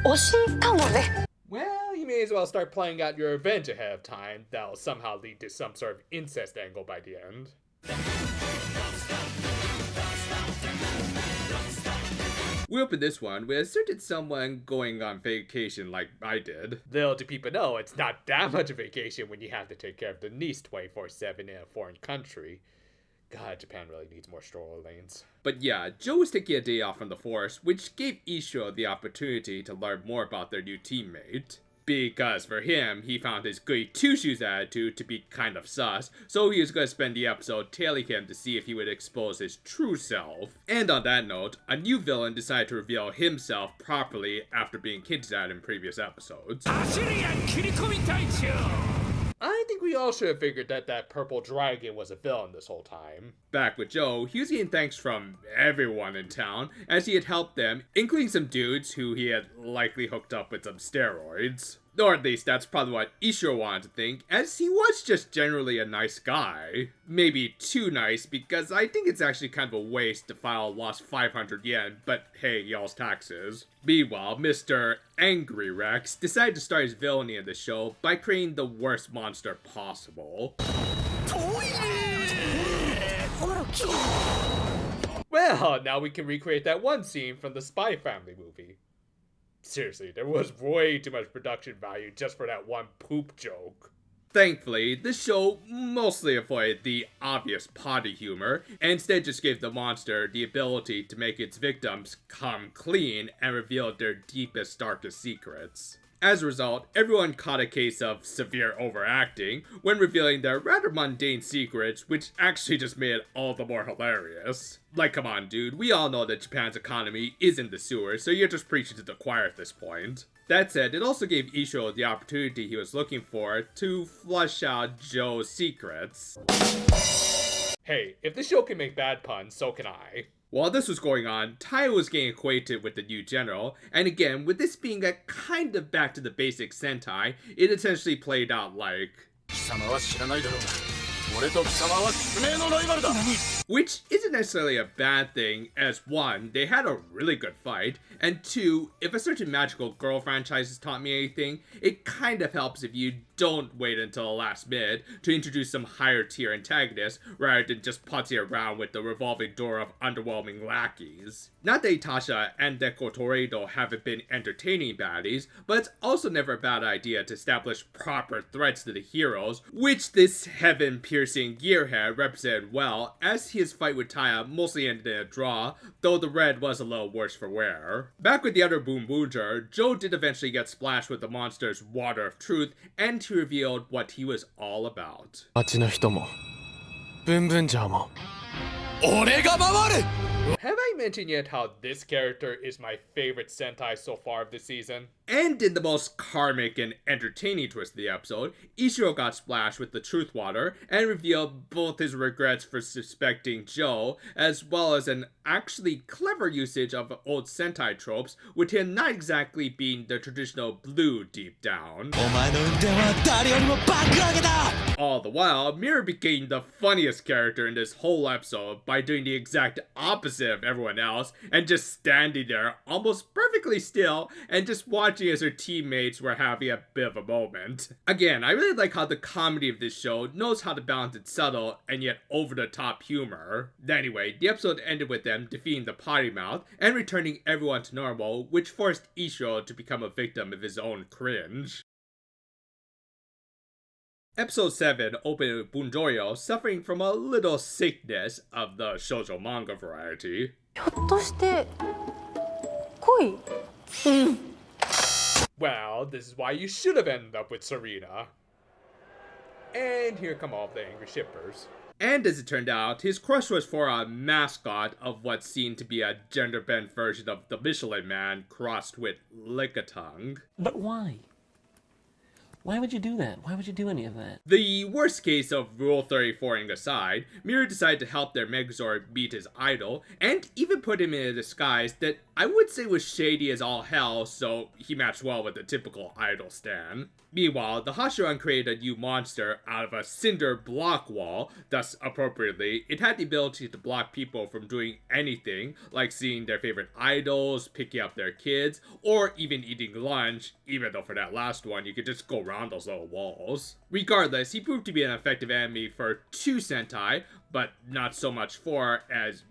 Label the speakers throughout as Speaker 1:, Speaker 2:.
Speaker 1: Well, you may as well start planning out your revenge ahead of time. That'll somehow lead to some sort of incest angle by the end. We open this one with a certain someone going on vacation like I did. Little do people know, it's not that much of a vacation when you have to take care of the niece 24/7 in a foreign country. God, Japan really needs more stroller lanes. But yeah, Joe was taking a day off from the force, which gave Ishiro the opportunity to learn more about their new teammate. Because for him, he found his goody two-shoes attitude to be kind of sus, so he was going to spend the episode tailing him to see if he would expose his true self. And on that note, a new villain decided to reveal himself properly after being hinted at in previous episodes. I think we all should have figured that that purple dragon was a villain this whole time. Back with Joe, he was getting thanks from everyone in town, as he had helped them, including some dudes who he had likely hooked up with some steroids. Or at least that's probably what Ishiro wanted to think, as he was just generally a nice guy. Maybe too nice, because I think it's actually kind of a waste to file a lost 500 yen, but hey, y'all's taxes. Meanwhile, Mr. Angry Rex decided to start his villainy in the show by creating the worst monster possible. Well, now we can recreate that one scene from the Spy Family movie. Seriously, there was way too much production value just for that one poop joke. Thankfully, the show mostly avoided the obvious potty humor, and instead just gave the monster the ability to make its victims come clean and reveal their deepest, darkest secrets. As a result, everyone caught a case of severe overacting when revealing their rather mundane secrets, which actually just made it all the more hilarious. Like, come on, dude, we all know that Japan's economy is in the sewers, so you're just preaching to the choir at this point. That said, it also gave Ishiro the opportunity he was looking for to flush out Joe's secrets. Hey, if the show can make bad puns, so can I. While this was going on, Taiyo was getting acquainted with the new general, and again, with this being a kind of back to the basic Sentai, it essentially played out like... Which isn't necessarily a bad thing, as one, they had a really good fight, and two, if a certain magical girl franchise has taught me anything, it kind of helps if you don't wait until the last minute to introduce some higher tier antagonists rather than just putty around with the revolving door of underwhelming lackeys. Not that Itasha and Deco Toredo haven't been entertaining baddies, but it's also never a bad idea to establish proper threats to the heroes, which this heaven-piercing gearhead represented well, as his fight with Taya mostly ended in a draw, though the red was a little worse for wear. Back with the other Boonboomger, Joe did eventually get splashed with the monster's water of truth, and he revealed what he was all about. Have I mentioned yet how this character is my favorite Sentai so far of this season? And in the most karmic and entertaining twist of the episode, Ishiro got splashed with the truth water and revealed both his regrets for suspecting Joe, as well as an actually clever usage of old Sentai tropes, with him not exactly being the traditional blue deep down. All the while, Mira became the funniest character in this whole episode by doing the exact opposite of everyone else and just standing there almost perfectly still and just watching as her teammates were having a bit of a moment. Again, I really like how the comedy of this show knows how to balance its subtle and yet over-the-top humor. Anyway, the episode ended with them defeating the potty mouth and returning everyone to normal, which forced Ishiro to become a victim of his own cringe. Episode 7 opened with Boonboomger suffering from a little sickness of the shoujo manga variety. Well, this is why you should have ended up with Serena. And here come all the angry shippers. And as it turned out, his crush was for a mascot of what seemed to be a gender-bent version of the Michelin Man crossed with Lickitung.
Speaker 2: But why? Why would you do that? Why would you do any of that?
Speaker 1: The worst case of Rule 34ing aside, Miura decided to help their Megazord meet his idol, and even put him in a disguise that I would say was shady as all hell, so he matched well with the typical idol stan. Meanwhile, the Hashiran created a new monster out of a cinder block wall, thus appropriately, it had the ability to block people from doing anything, like seeing their favorite idols, picking up their kids, or even eating lunch, even though for that last one, you could just go around those little walls. Regardless, he proved to be an effective enemy for 2 Sentai, but not so much 4, as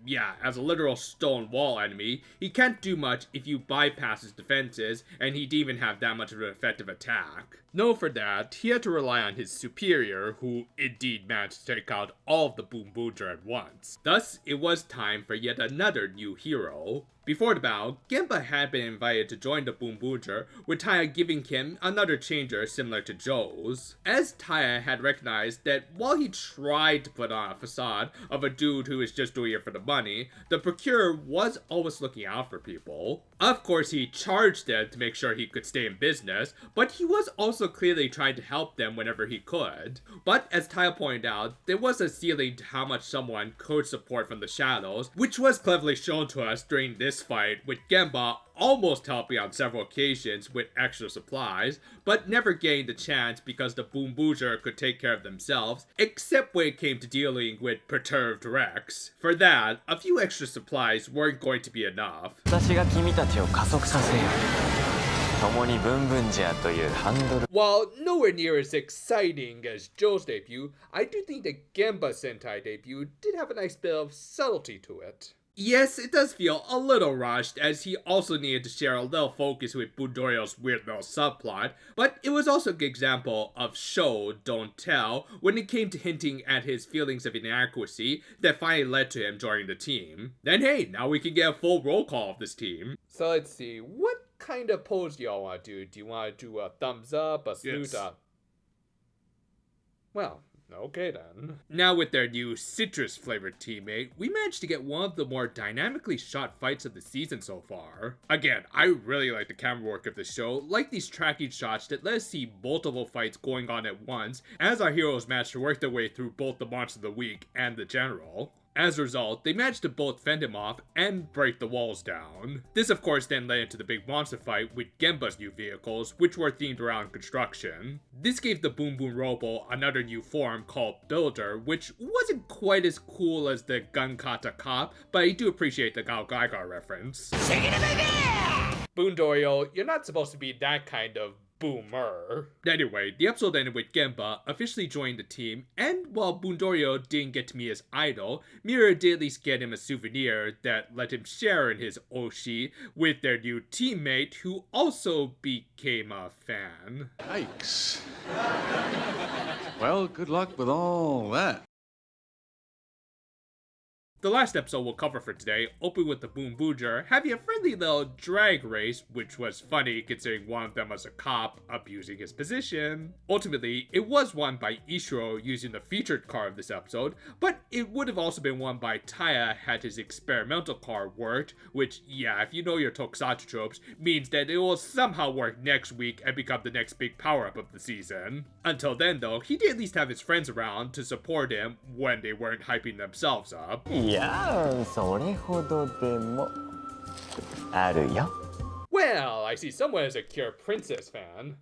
Speaker 1: a literal stone wall enemy, he can't do much if you bypass his defenses, and he didn't even have that much of an effective attack. No, for that, he had to rely on his superior, who indeed managed to take out all of the Boonboomger at once. Thus, it was time for yet another new hero. Before the battle, Genba had been invited to join the Boonboomger, with Taya giving him another changer similar to Joe's. As Taya had recognized that while he tried to put on a facade of a dude who was just doing it for the money, the procurer was always looking out for people. Of course, he charged them to make sure he could stay in business, but he was also clearly trying to help them whenever he could. But as Taya pointed out, there was a ceiling to how much someone could support from the shadows, which was cleverly shown to us during this fight, with Genba almost helping on several occasions with extra supplies, but never getting the chance because the Boonboomger could take care of themselves, except when it came to dealing with perturbed Rex. For that, a few extra supplies weren't going to be enough.
Speaker 2: 私が君たちを加速させよう。共にブンブンジャーというハンドル。
Speaker 1: While nowhere near as exciting as Joe's debut, I do think the Genba Sentai debut did have a nice bit of subtlety to it. Yes, it does feel a little rushed, as he also needed to share a little focus with Bundoyo's weird little subplot, but it was also a good example of show, don't tell, when it came to hinting at his feelings of inadequacy that finally led to him joining the team. Then hey, now we can get a full roll call of this team. So let's see, what kind of pose do y'all want to do? Do you want to do a thumbs up, a salute up? Well, okay then. Now with their new citrus-flavored teammate, we managed to get one of the more dynamically shot fights of the season so far. Again, I really like the camera work of the show, like these tracking shots that let us see multiple fights going on at once, as our heroes managed to work their way through both the Monster of the Week and the General. As a result, they managed to both fend him off and break the walls down. This of course then led into the big monster fight with Genba's new vehicles, which were themed around construction. This gave the Boom Boom Robo another new form called Builder, which wasn't quite as cool as the Gunkata Cop, but I do appreciate the Gao Gaigar reference. Boondoyo, you're not supposed to be that kind of boomer. Anyway, the episode ended with Genba officially joining the team, and while Boondoyo didn't get to meet his idol, Mira did at least get him a souvenir that let him share in his Oshi with their new teammate, who also became a fan.
Speaker 3: Yikes. Well, good luck with all that.
Speaker 1: The last episode we'll cover for today opened with the Boonboomger having a friendly little drag race, which was funny considering one of them was a cop abusing his position. Ultimately, it was won by Ishiro using the featured car of this episode, but it would have also been won by Taya had his experimental car worked, which, yeah, if you know your tokusatsu tropes, means that it will somehow work next week and become the next big power-up of the season. Until then, though, he did at least have his friends around to support him when they weren't hyping themselves up.
Speaker 2: いや、それほどでもあるよ。
Speaker 1: Well, I see someone is a Cure Princess fan.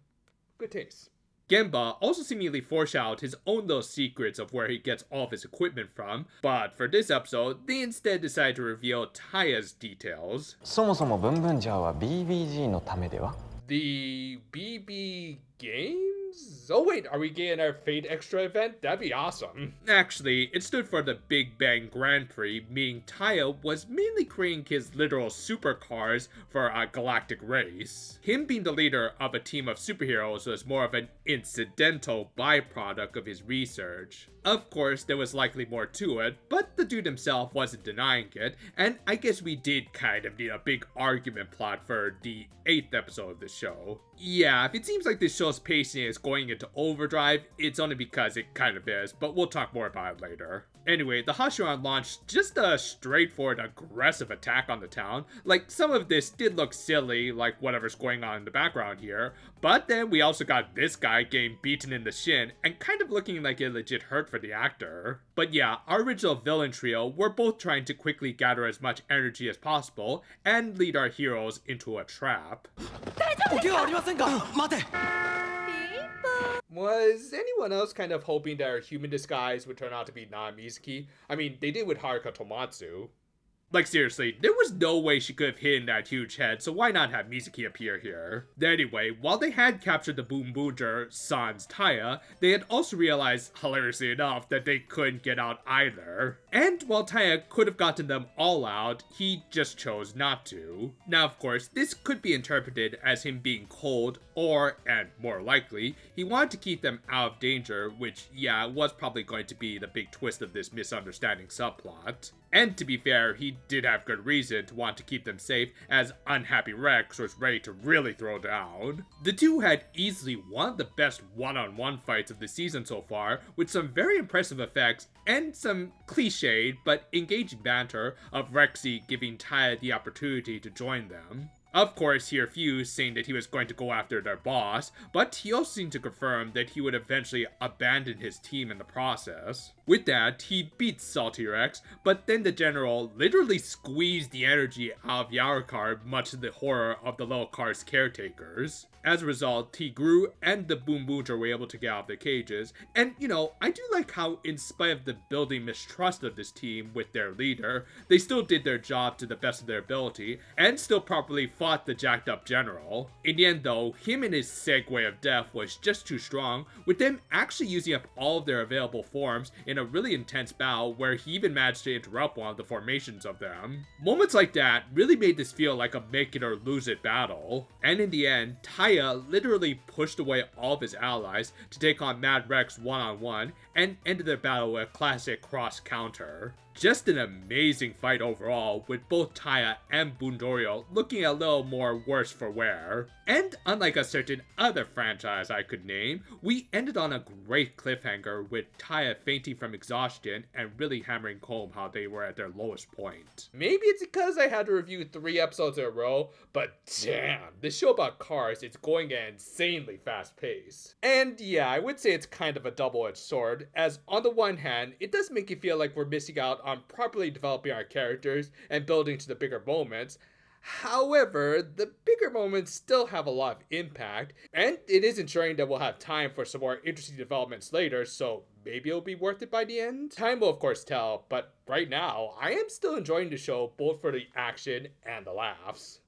Speaker 1: Good taste. Genba also seemingly foreshadowed his own little secrets of where he gets all of his equipment from, but for this episode, they instead decided to reveal Taya's details.
Speaker 2: そもそもブンブンジャーは BBG のためでは
Speaker 1: The BB Games? Oh wait, are we getting our Fate Extra event? That'd be awesome. Actually, it stood for the Big Bang Grand Prix, meaning Taya was mainly creating his literal supercars for a galactic race. Him being the leader of a team of superheroes was more of an incidental byproduct of his research. Of course, there was likely more to it, but the dude himself wasn't denying it, and I guess we did kind of need a big argument plot for the 8th episode of the show. Yeah, if it seems like this show's pacing is going into overdrive, it's only because it kind of is, but we'll talk more about it later. Anyway, the Hashiran launched just a straightforward aggressive attack on the town. Like, some of this did look silly, like whatever's going on in the background here, but then we also got this guy getting beaten in the shin and kind of looking like it legit hurt for the actor. But yeah, our original villain trio were both trying to quickly gather as much energy as possible and lead our heroes into a trap. Was anyone else kind of hoping that her human disguise would turn out to be non-Mizuki? I mean, they did with Haruka Tomatsu. Like, seriously, there was no way she could have hidden that huge head, so why not have Mizuki appear here? Anyway, while they had captured the Boonboomger sans Taya, they had also realized, hilariously enough, that they couldn't get out either. And while Taya could have gotten them all out, he just chose not to. Now, of course, this could be interpreted as him being cold, or, and more likely, he wanted to keep them out of danger, which, yeah, was probably going to be the big twist of this misunderstanding subplot. And to be fair, he did have good reason to want to keep them safe, as unhappy Rex was ready to really throw down. The two had easily one of the best one-on-one fights of the season so far, with some very impressive effects and some cliched but engaging banter of Rexy giving Taya the opportunity to join them. Of course, he refused, saying that he was going to go after their boss, but he also seemed to confirm that he would eventually abandon his team in the process. With that, he beats Salty Rex, but then the general literally squeezed the energy out of Yarokar, much to the horror of the little car's caretakers. As a result, he grew and the Boonboomger were able to get out of their cages, and you know, I do like how in spite of the building mistrust of this team with their leader, they still did their job to the best of their ability, and still properly fought the jacked up general. In the end though, him and his segue of death was just too strong, with them actually using up all of their available forms in a really intense battle where he even managed to interrupt one of the formations of them. Moments like that really made this feel like a make it or lose it battle, and in the end, Taya literally pushed away all of his allies to take on Mad Rex one-on-one and ended their battle with a classic cross counter. Just an amazing fight overall, with both Taya and Bundorio looking a little more worse for wear. And unlike a certain other franchise I could name, we ended on a great cliffhanger with Taya fainting from exhaustion and really hammering home how they were at their lowest point. Maybe it's because I had to review 3 episodes in a row, but damn, this show about cars is going at an insanely fast pace. And yeah, I would say it's kind of a double-edged sword, as on the one hand, it does make you feel like we're missing out on properly developing our characters and building to the bigger moments. However, the bigger moments still have a lot of impact, and it is ensuring that we'll have time for some more interesting developments later, so maybe it'll be worth it by the end? Time will of course tell, but right now, I am still enjoying the show both for the action and the laughs.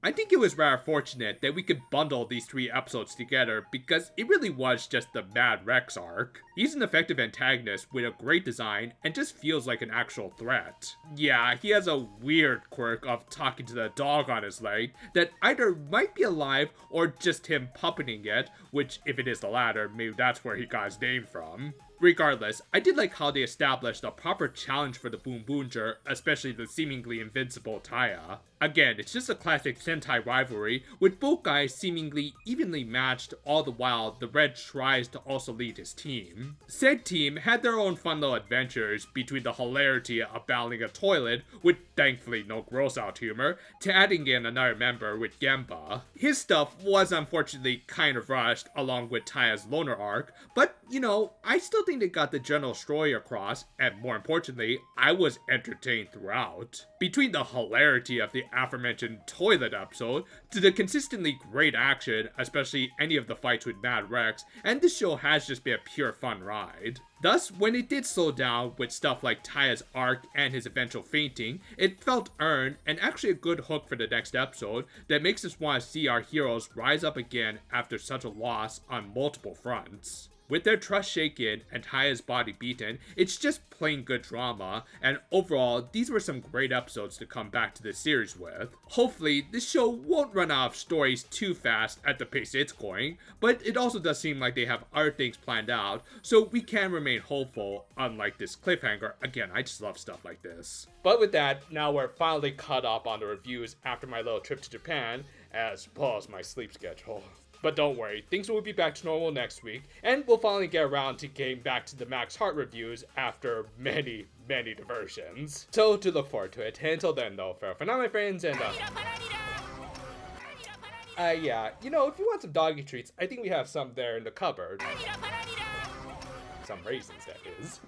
Speaker 1: I think it was rather fortunate that we could bundle these 3 episodes together because it really was just the Mad Rex arc. He's an effective antagonist with a great design and just feels like an actual threat. Yeah, he has a weird quirk of talking to the dog on his leg that either might be alive or just him puppeting it, which if it is the latter, maybe that's where he got his name from. Regardless, I did like how they established a proper challenge for the Boonboomger, especially the seemingly invincible Taya. Again, it's just a classic Sentai rivalry, with both guys seemingly evenly matched, all the while the Red tries to also lead his team. Said team had their own fun little adventures, between the hilarity of battling a toilet, with thankfully no gross out humor, to adding in another member with Gemba. His stuff was unfortunately kind of rushed, along with Taya's loner arc, but you know, I still think they got the general story across, and more importantly, I was entertained throughout. Between the hilarity of the aforementioned toilet episode, to the consistently great action, especially any of the fights with Mad Rex, and this show has just been a pure fun ride. Thus, when it did slow down with stuff like Taya's arc and his eventual fainting, it felt earned and actually a good hook for the next episode that makes us want to see our heroes rise up again after such a loss on multiple fronts. With their trust shaken and Taya's body beaten, it's just plain good drama, and overall, these were some great episodes to come back to this series with. Hopefully, this show won't run out of stories too fast at the pace it's going, but it also does seem like they have other things planned out, so we can remain hopeful, unlike this cliffhanger. Again, I just love stuff like this. But with that, now we're finally caught up on the reviews after my little trip to Japan, as well as my sleep schedule. But don't worry, things will be back to normal next week, and we'll finally get around to getting back to the Max Heart reviews after many diversions. So to look forward to it. Until then though, farewell for now my friends, and yeah, you know, if you want some doggy treats, I think we have some there in the cupboard. Some raisins, that is.